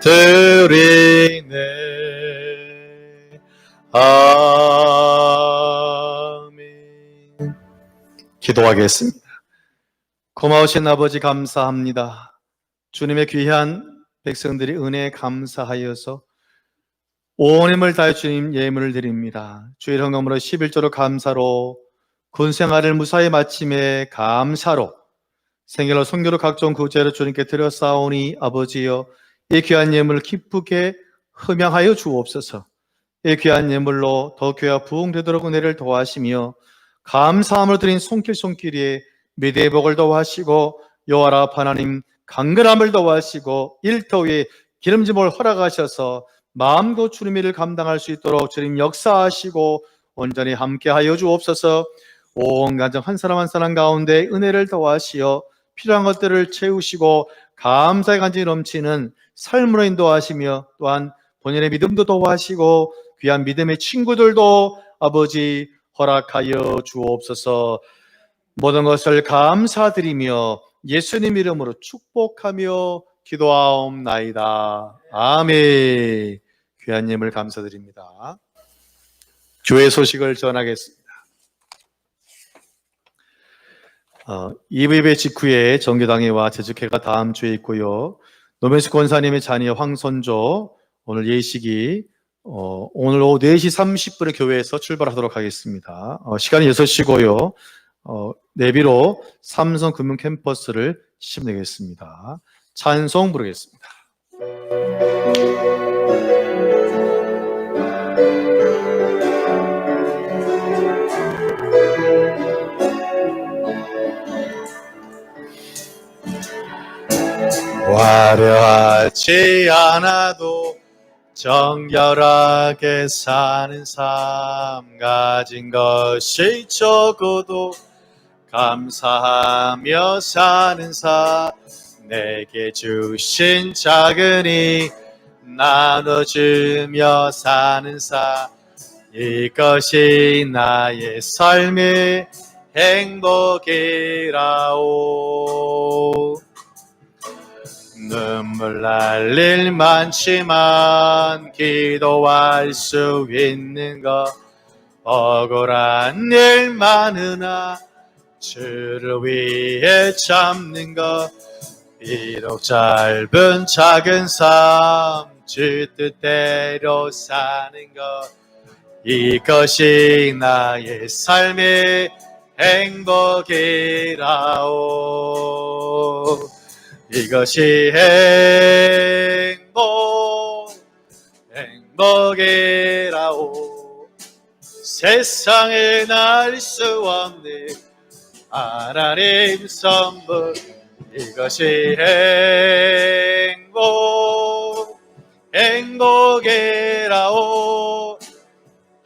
드리네. 아멘. 기도하겠습니다. 고마우신 아버지 감사합니다. 주님의 귀한 백성들이 은혜에 감사하여서 온 힘을 다해 주님 예물을 드립니다. 주의 헌금으로 11조로 감사로 군생활을 무사히 마침에 감사로 생일로 성교로 각종 구제를 주님께 드렸사오니 아버지여 이 귀한 예물을 기쁘게 흠양하여 주옵소서. 이 귀한 예물로 더 교회가 부흥되도록 은혜를 도와하시며 감사함을 드린 손길손길에 미대의 복을 도와하시고 여호와 앞 하나님 강건함을 도와하시고 일터 위에 기름짐을 허락하셔서 마음껏 주님 일을 감당할 수 있도록 주님 역사하시고 온전히 함께하여 주옵소서. 온 가정 한 사람 한 사람 가운데 은혜를 더하시어 필요한 것들을 채우시고 감사의 간증이 넘치는 삶으로 인도하시며 또한 본인의 믿음도 도와하시고 귀한 믿음의 친구들도 아버지 허락하여 주옵소서. 모든 것을 감사드리며 예수님 이름으로 축복하며 기도하옵나이다. 아멘. 귀한 예물 감사드립니다. 교회 소식을 전하겠습니다. 2부 예배 직후에 정교당회와 제주회가 다음 주에 있고요. 노면식 권사님의 자녀 황선조 오늘 예식이 오늘 오후 4시 30분에 교회에서 출발하도록 하겠습니다. 시간이 6시고요. 내비로 삼성금융 캠퍼스를 시험내겠습니다. 찬송 부르겠습니다. 화려하지 않아도 정결하게 사는 삶, 가진 것이 적어도 감사하며 사는 삶, 내게 주신 작은이 나눠주며 사는 삶, 이것이 나의 삶의 행복이라오. 눈물 날 일 많지만 기도할 수 있는 것, 억울한 일 많으나 주를 위해 참는 것, 비록 짧은 작은 삶 주 뜻대로 사는 것, 이것이 나의 삶의 행복이라오. 이것이 행복이라오. 세상에 날 수 없는 하나님 선물, 이것이 행복이라오.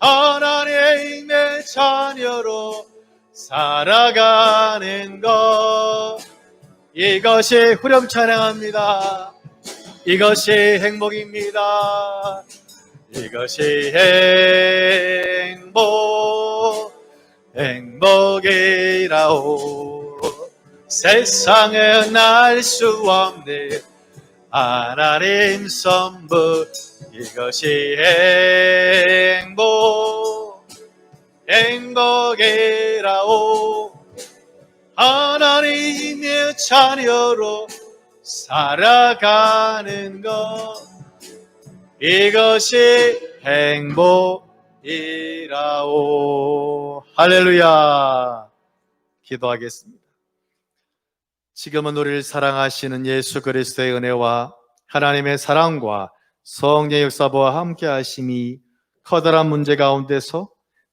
하나님의 자녀로 살아가는 것, 이것이 후렴 찬양합니다. 이것이 행복입니다. 이것이 행복이라오. 세상에 날 수 없는 하나님 선물, 이것이 행복이라오. 하나님의 자녀로 살아가는 것, 이것이 행복이라오. 할렐루야. 기도하겠습니다. 지금은 우리를 사랑하시는 예수 그리스도의 은혜와 하나님의 사랑과 성령의 역사와 함께 하심이 커다란 문제 가운데서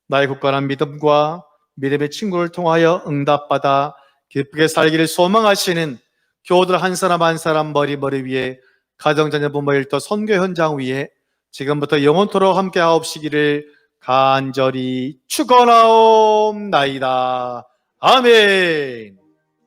나의 굳건한 믿음과 믿음의 친구를 통하여 응답받아 기쁘게 살기를 소망하시는 교우들 한 사람 한 사람 머리 위에, 가정자녀 부모 일터 선교 현장 위에 지금부터 영원토록 함께 하옵시기를 간절히 축원하옵나이다. 아멘.